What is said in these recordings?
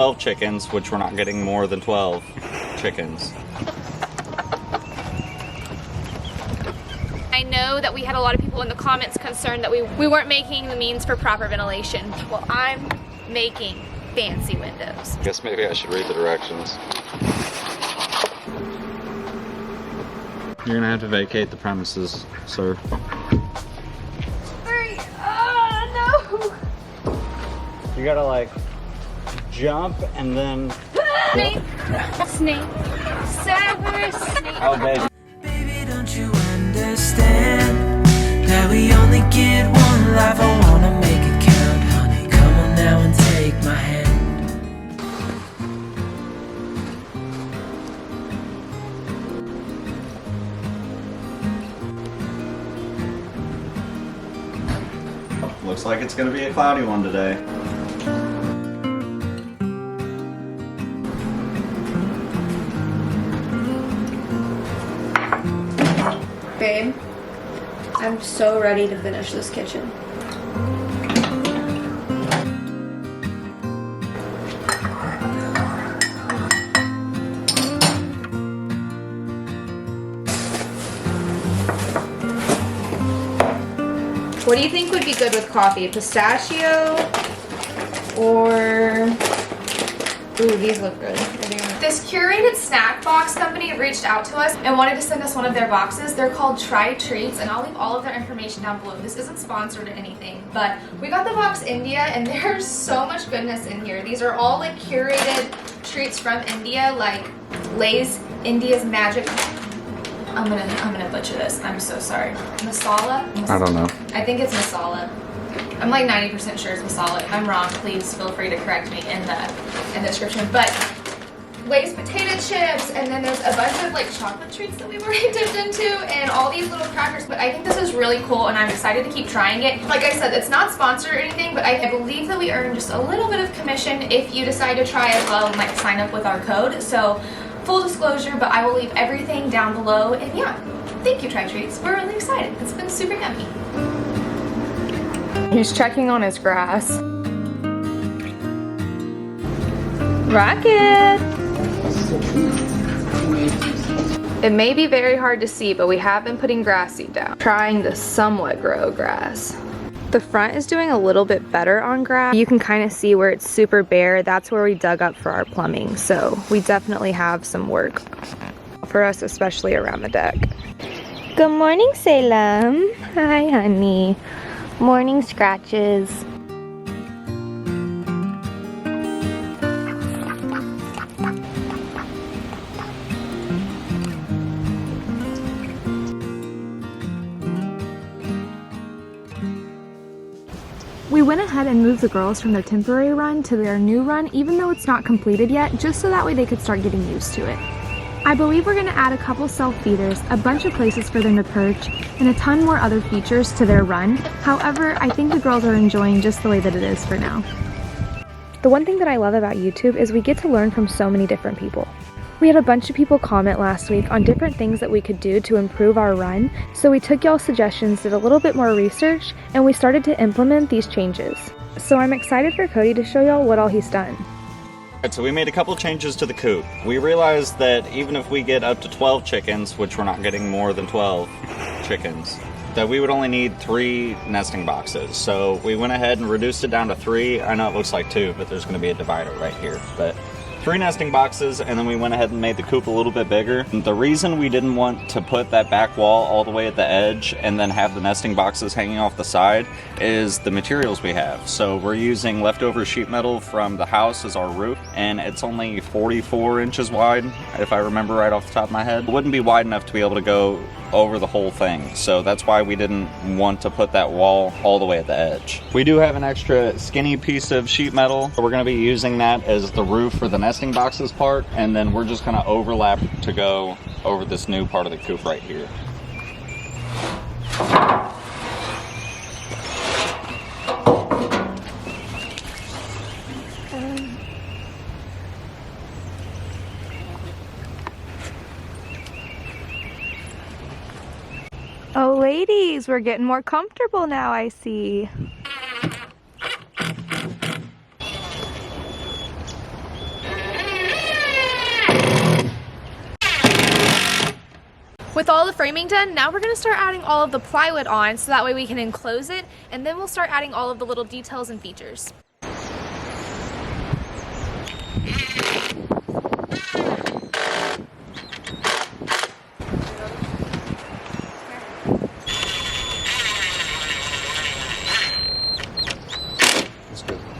12 chickens, which we're not getting more than 12 chickens. I know that we had a lot of people in the comments concerned that we weren't making the means for proper ventilation. Well, I'm making fancy windows. I guess maybe I should read the directions. You're gonna have to vacate the premises, sir. Hurry! Oh, no! You gotta like jump and then... Snake! Snake! Severus Snake! Oh, baby. Baby, don't you understand that we only get one life? I wanna make it count, honey. Come on now and take my hand. Looks like it's gonna be a cloudy one today. Babe, I'm so ready to finish this kitchen. What do you think would be good with coffee? Pistachio or... Ooh, these look good. This curated snack box company reached out to us and wanted to send us one of their boxes. They're called Try Treats, and I'll leave all of their information down below. This isn't sponsored or anything, but we got the box India, and there's so much goodness in here. These are all like curated treats from India, like Lay's India's Magic. I'm gonna butcher this. I'm so sorry. Masala? I don't know. I think it's masala. I'm like 90% sure it's masala. If I'm wrong, please feel free to correct me in the description. But Lay's potato chips, and then there's a bunch of like chocolate treats that we've already dipped into, and all these little crackers. But I think this is really cool, and I'm excited to keep trying it. Like I said, it's not sponsored or anything, but I believe that we earn just a little bit of commission if you decide to try as well and like sign up with our code. So full disclosure, but I will leave everything down below. And yeah, thank you, Try Treats. We're really excited. It's been super yummy. He's checking on his grass. Rocket! It may be very hard to see, but we have been putting grass seed down, trying to somewhat grow grass. The front is doing a little bit better on grass. You can kind of see where it's super bare. That's where we dug up for our plumbing. So we definitely have some work for us, especially around the deck. Good morning, Salem. Hi, honey. Morning scratches. We went ahead and moved the girls from their temporary run to their new run, even though it's not completed yet, just so that way they could start getting used to it. I believe we're going to add a couple self-feeders, a bunch of places for them to perch, and a ton more other features to their run. However, I think the girls are enjoying just the way that it is for now. The one thing that I love about YouTube is we get to learn from so many different people. We had a bunch of people comment last week on different things that we could do to improve our run, so we took y'all's suggestions, did a little bit more research, and we started to implement these changes. So I'm excited for Cody to show y'all what all he's done. Alright, so we made a couple changes to the coop. We realized that even if we get up to 12 chickens, which we're not getting more than 12 chickens, that we would only need 3 nesting boxes. So we went ahead and reduced it down to 3. I know it looks like 2, but there's going to be a divider right here. But 3 nesting boxes, and then we went ahead and made the coop a little bit bigger. The reason we didn't want to put that back wall all the way at the edge and then have the nesting boxes hanging off the side is the materials we have. So we're using leftover sheet metal from the house as our roof, and it's only 44 inches wide, if I remember right off the top of my head. It wouldn't be wide enough to be able to go over the whole thing, so that's why we didn't want to put that wall all the way at the edge. We do have an extra skinny piece of sheet metal, so we're going to be using that as the roof for the nesting boxes part, and then we're just going to overlap to go over this new part of the coop right here. Oh, ladies, we're getting more comfortable now, I see. With all the framing done, now we're gonna start adding all of the plywood on so that way we can enclose it, and then we'll start adding all of the little details and features.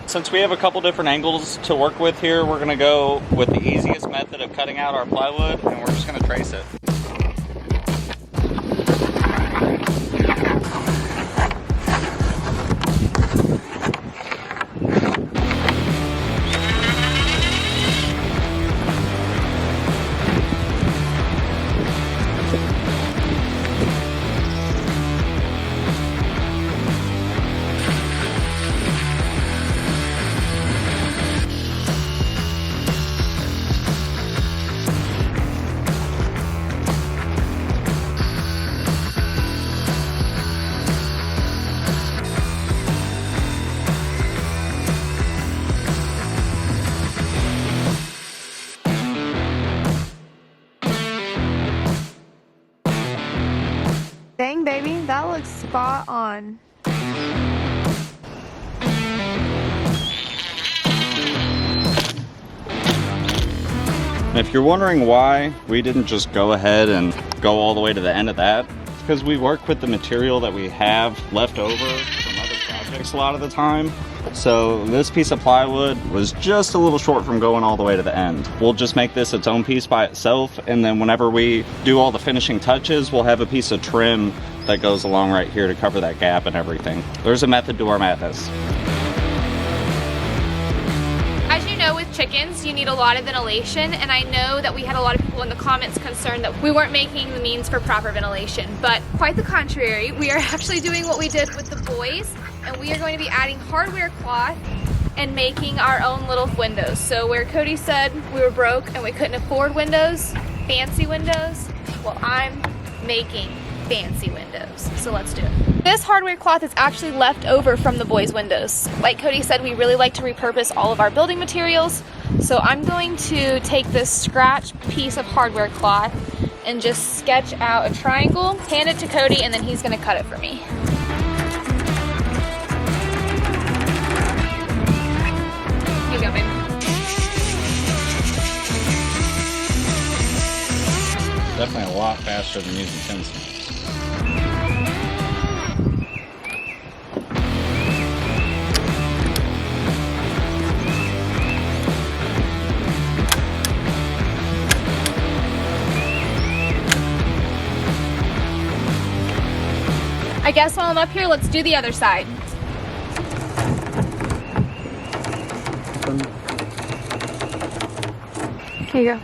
Since we have a couple different angles to work with here, we're gonna go with the easiest method of cutting out our plywood, and we're just gonna trace it. Dang, baby, that looks spot on. If you're wondering why we didn't just go ahead and go all the way to the end of that, it's because we work with the material that we have left over from other projects a lot of the time. So this piece of plywood was just a little short from going all the way to the end. We'll just make this its own piece by itself, and then whenever we do all the finishing touches, we'll have a piece of trim that goes along right here to cover that gap and everything. There's a method to our madness. As you know, with chickens, you need a lot of ventilation, and I know that we had a lot of people in the comments concerned that we weren't making the means for proper ventilation, but quite the contrary. We are actually doing what we did with the boys, and we are going to be adding hardware cloth and making our own little windows. So where Cody said we were broke and we couldn't afford windows, fancy windows, well, I'm making fancy windows. So let's do it. This hardware cloth is actually left over from the boys' windows. Like Cody said, we really like to repurpose all of our building materials. So I'm going to take this scratch piece of hardware cloth and just sketch out a triangle, hand it to Cody, and then he's gonna cut it for me. Here you go, baby. Definitely a lot faster than using pencils. I guess while I'm up here, let's do the other side. Here you go.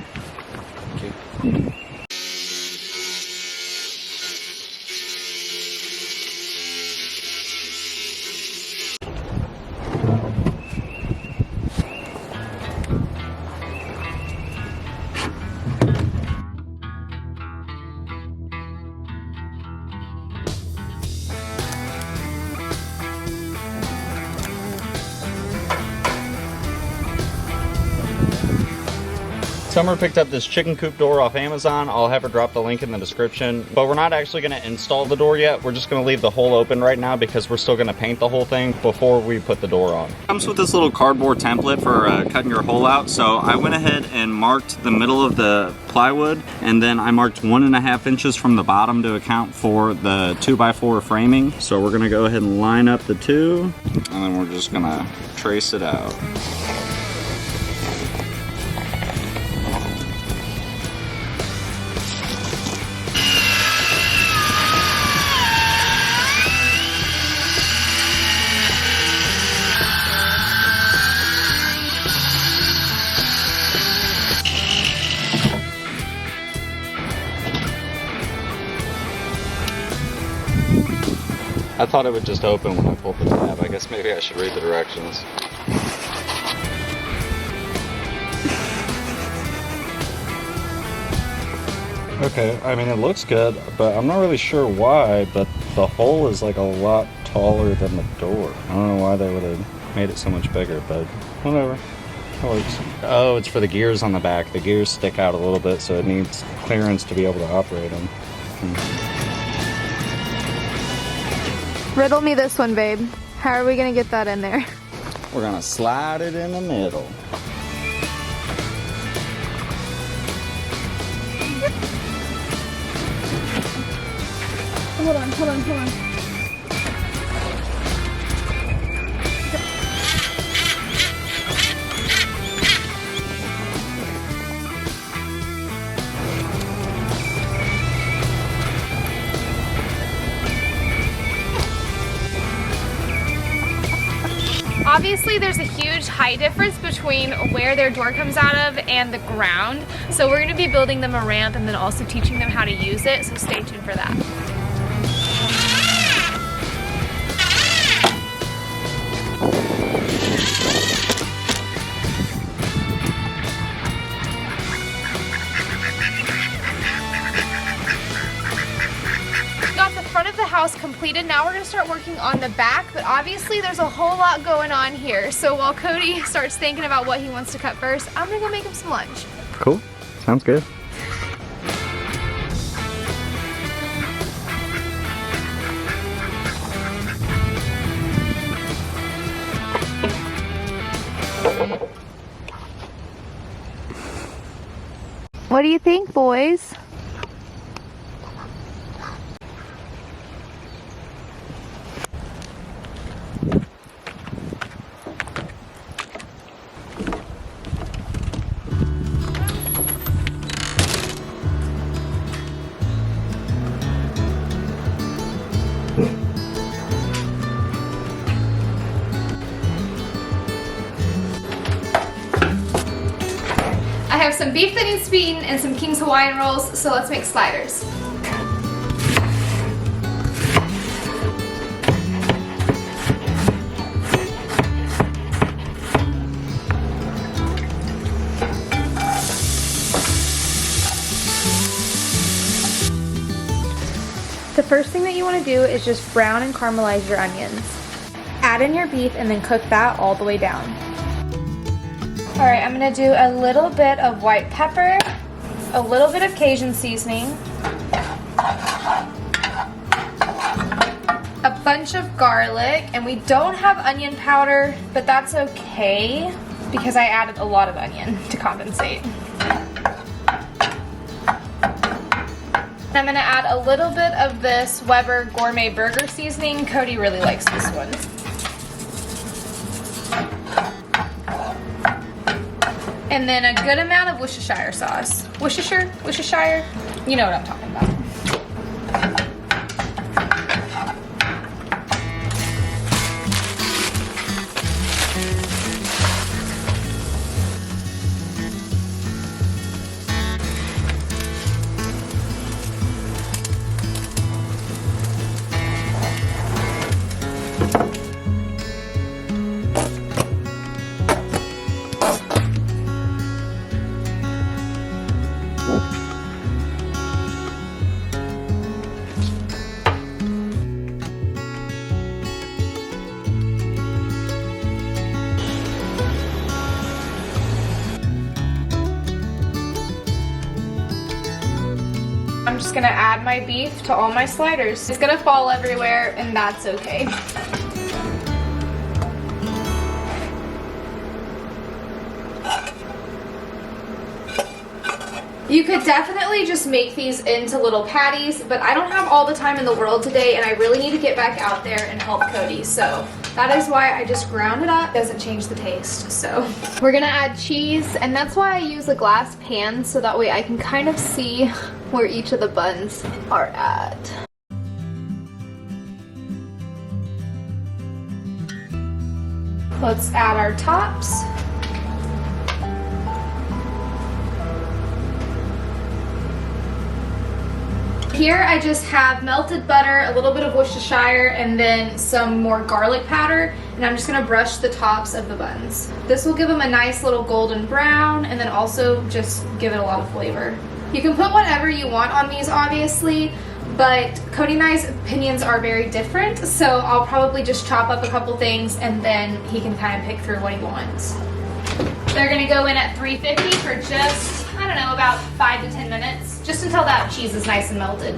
Summer picked up this chicken coop door off Amazon. I'll have her drop the link in the description. But we're not actually going to install the door yet. We're just going to leave the hole open right now because we're still going to paint the whole thing before we put the door on. It comes with this little cardboard template for cutting your hole out. So I went ahead and marked the middle of the plywood, and then I marked 1.5 inches from the bottom to account for the 2x4 framing. So we're going to go ahead and line up the two, and then we're just going to trace it out. I thought it would just open when I pulled the tab. I guess maybe I should read the directions. Okay, I mean it looks good, but I'm not really sure why, but the hole is like a lot taller than the door. I don't know why they would have made it so much bigger, but whatever. It works. Oh, it's for the gears on the back. The gears stick out a little bit, so it needs clearance to be able to operate them. Riddle me this one, babe. How are we gonna get that in there? We're gonna slide it in the middle. Hold on. Obviously, there's a huge height difference between where their door comes out of and the ground. So we're gonna be building them a ramp and then also teaching them how to use it. So stay tuned for that. House completed. Now we're going to start working on the back, but obviously there's a whole lot going on here. So while Cody starts thinking about what he wants to cut first, I'm going to go make him some lunch. Cool. Sounds good. What do you think, boys? I have some beef that needs to be eaten and some King's Hawaiian rolls, so let's make sliders. The first thing that you want to do is just brown and caramelize your onions. Add in your beef and then cook that all the way down. Alright, I'm going to do a little bit of white pepper, a little bit of Cajun seasoning, a bunch of garlic, and we don't have onion powder, but that's okay because I added a lot of onion to compensate. I'm going to add a little bit of this Weber Gourmet Burger Seasoning. Cody really likes this one. And then a good amount of Worcestershire sauce. Worcestershire? You know what I'm talking about. I'm just gonna add my beef to all my sliders. It's gonna fall everywhere, and that's okay. You could definitely just make these into little patties, but I don't have all the time in the world today, and I really need to get back out there and help Cody, so that is why I just ground it up. It doesn't change the taste, so. We're gonna add cheese, and that's why I use a glass pan, so that way I can kind of see where each of the buns are at. Let's add our tops. Here I just have melted butter, a little bit of Worcestershire, and then some more garlic powder, and I'm just gonna brush the tops of the buns. This will give them a nice little golden brown, and then also just give it a lot of flavor. You can put whatever you want on these, obviously, but Cody and I's opinions are very different, so I'll probably just chop up a couple things, and then he can kind of pick through what he wants. They're gonna go in at 350 for just, I I don't know, about 5 to 10 minutes, just until that cheese is nice and melted.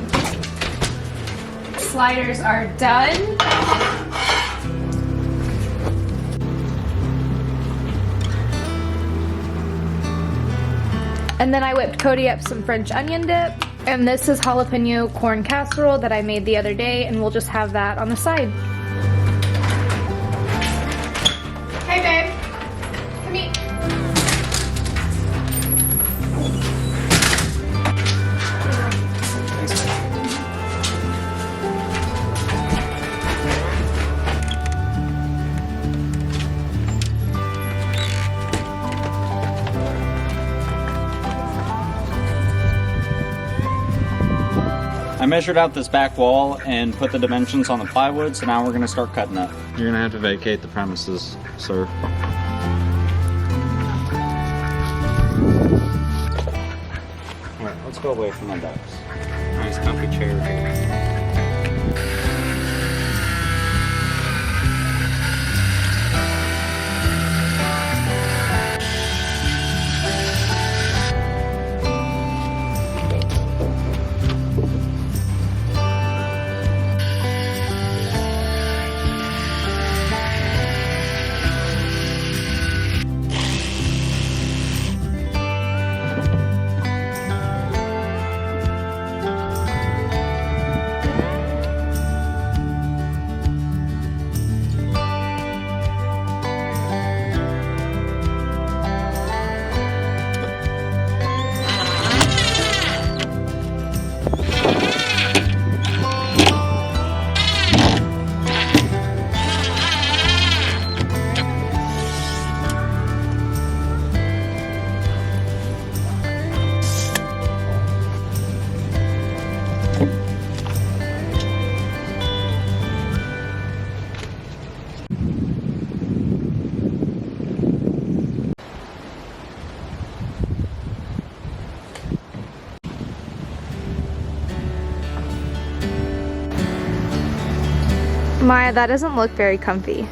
Sliders are done. And then I whipped Cody up some French onion dip. And this is jalapeno corn casserole that I made the other day, and we'll just have that on the side. Hey babe, come eat. I measured out this back wall and put the dimensions on the plywood, so now we're gonna start cutting it. You're gonna have to vacate the premises, sir. Alright, let's go away from the ducks. Nice comfy chair here. Maya, that doesn't look very comfy.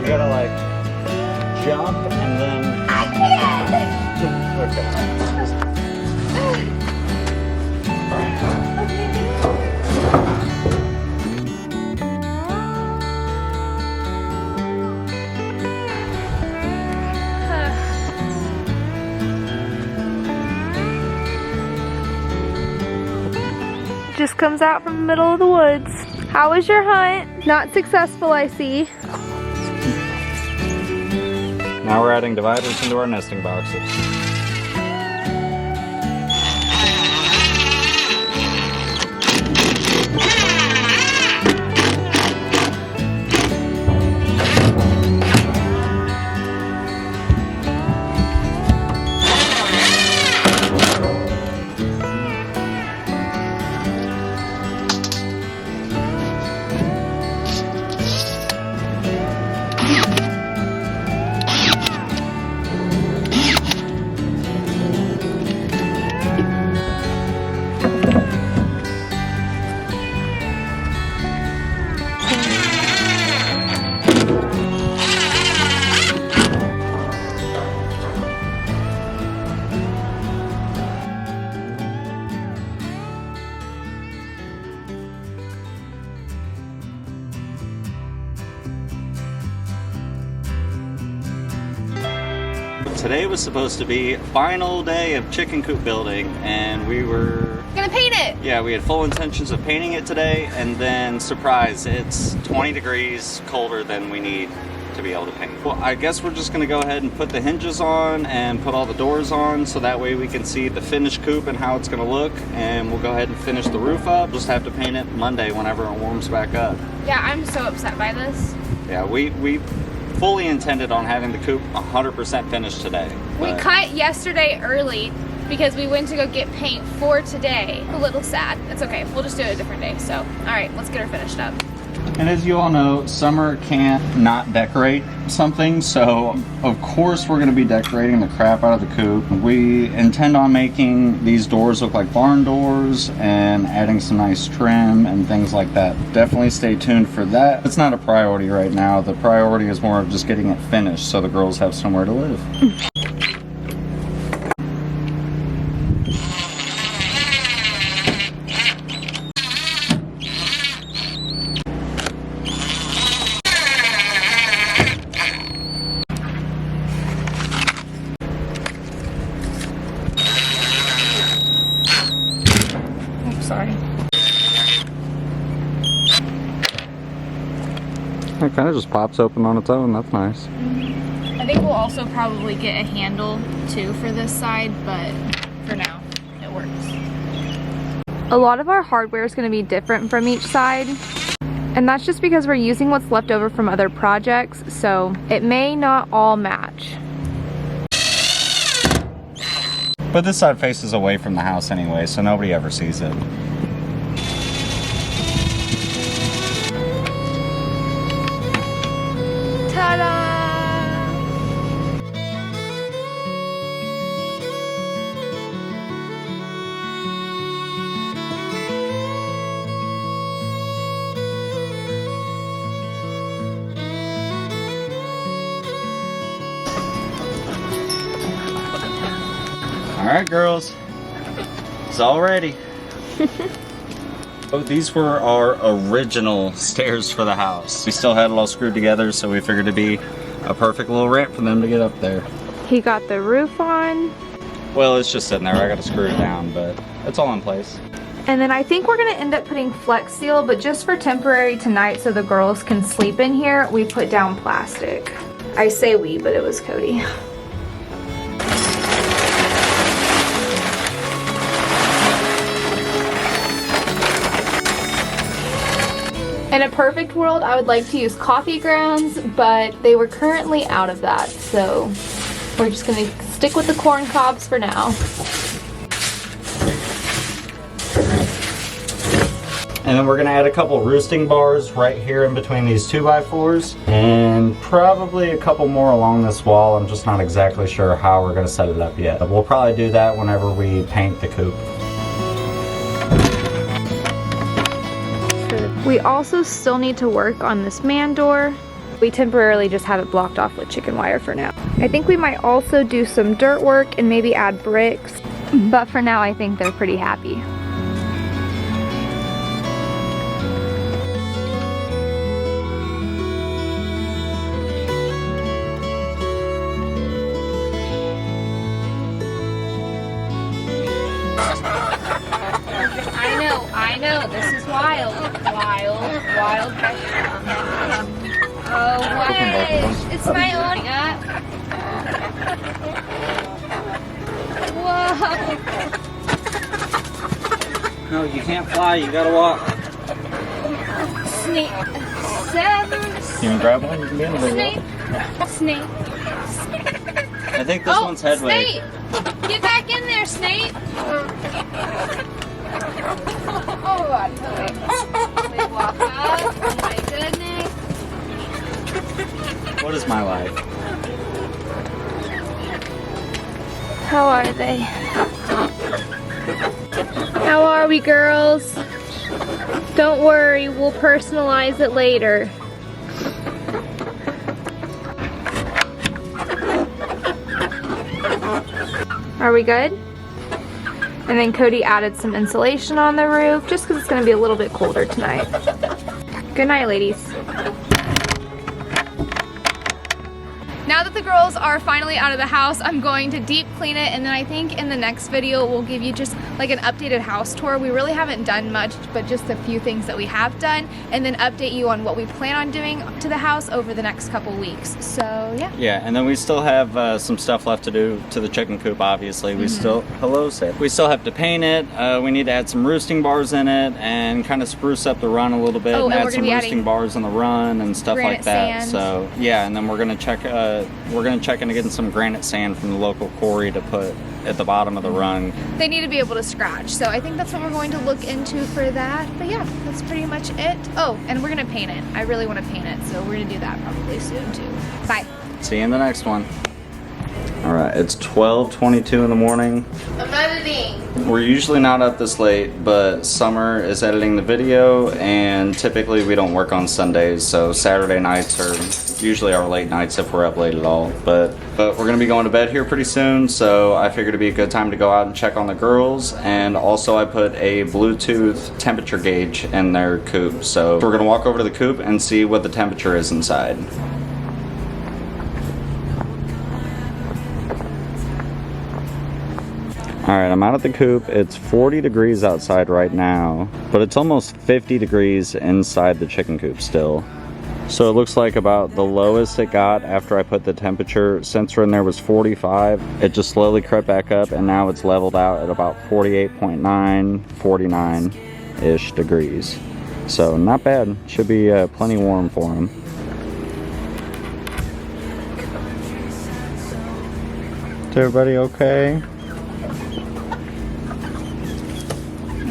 You gotta like jump and then. I can't! Just comes out from the middle of the woods. How was your hunt? Not successful, I see. Now we're adding dividers into our nesting boxes. Today was supposed to be final day of chicken coop building, and we were Gonna paint it! yeah, we had full intentions of painting it today, and then surprise, it's 20 degrees colder than we need to to be able to paint. Well, I guess we're just gonna go ahead and put the hinges on and put all the doors on so that way we can see the finished coop and how it's gonna look, and we'll go ahead and finish the roof up. Just have to paint it Monday whenever it warms back up. Yeah, I'm so upset by this. Yeah, we fully intended on having the coop 100% finished today. We cut yesterday early because we went to go get paint for today. A little sad. It's okay. We'll just do it a different day. So, all right, let's get her finished up. And as you all know, summer can't not decorate something, so of course we're going to be decorating the crap out of the coop. We intend on making these doors look like barn doors and adding some nice trim and things like that. Definitely stay tuned for that. It's not a priority right now. The priority is more of just getting it finished so the girls have somewhere to live. Sorry. It kind of just pops open on its own. That's nice. I think we'll also probably get a handle too for this side, but for now, it works. A lot of our hardware is going to be different from each side, and that's just because we're using what's left over from other projects, so it may not all match. But this side faces away from the house anyway, so nobody ever sees it. Ta-da! Alright girls, it's all ready. Oh, these were our original stairs for the house. We still had it all screwed together, so we figured it'd be a perfect little ramp for them to get up there. He got the roof on. Well, it's just sitting there. I gotta screw it down, but it's all in place. And then I think we're gonna end up putting Flex Seal, but just for temporary tonight so the girls can sleep in here, we put down plastic. I say we, but it was Cody. In a perfect world, I would like to use coffee grounds, but they were currently out of that, so we're just gonna stick with the corn cobs for now. And then we're gonna add a couple roosting bars right here in between these 2x4s, and probably a couple more along this wall. I'm just not exactly sure how we're gonna set it up yet. But we'll probably do that whenever we paint the coop. We also still need to work on this man door. We temporarily just have it blocked off with chicken wire for now. I think we might also do some dirt work and maybe add bricks, but for now I think they're pretty happy. I know, this is wild. Wild. Oh, what? It's my own. Whoa. No, you can't fly, you gotta walk. Snake. 7. You can grab one, you can be in the middle. Snake. I think this one's headway. Snape! Get back in there, Snape! Oh god, wait, walk up. Oh my goodness. What is my life? How are they? How are we, girls? Don't worry, we'll personalize it later. Are we good? And then Cody added some insulation on the roof just because it's going to be a little bit colder tonight. Good night, ladies. Now that the girls girls are finally out of the house. I'm going to deep clean it, and then I think in the next video we'll give you just like an updated house tour. We really haven't done much, but just a few things that we have done, and then update you on what we plan on doing to the house over the next couple weeks. So yeah. Yeah, and then we still have some stuff left to do to the chicken coop, obviously. We still, hello, Sam. We still have to paint it. We need to add some roosting bars in it and kind of spruce up the run a little bit, Oh, and and add we're some gonna be roosting bars on the run and stuff like granite that. sand. So yeah, and then we're gonna check into getting some granite sand from the local quarry to put at the bottom of the run. They need to be able to scratch, so I think that's what we're going to look into for that. But yeah, that's pretty much it. Oh, and we're gonna paint it. I really want to paint it, so we're gonna do that probably soon too. Bye. See you in the next one. All right, it's 12:22 in the morning. I'm editing. We're usually not up this late, but Summer is editing the video, and typically we don't work on Sundays, so Saturday nights are usually our late nights if we're up late at all. But we're gonna be going to bed here pretty soon, so I figured it'd be a good time to go out and check on the girls. And also I put a Bluetooth temperature gauge in their coop, so we're gonna walk over to the coop and see what the temperature is inside. Alright, I'm out at the coop. It's 40 degrees outside right now, but it's almost 50 degrees inside the chicken coop still. So it looks like about the lowest it got after I put the temperature sensor in there was 45. It just slowly crept back up, and now it's leveled out at about 48.9, 49-ish degrees. So not bad. Should be plenty warm for them. Is everybody okay?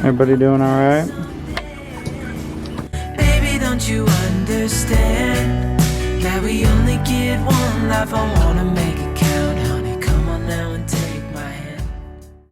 Everybody doing all right? Baby, don't you understand that we only get one life? I wanna make it count, honey. Come on now and take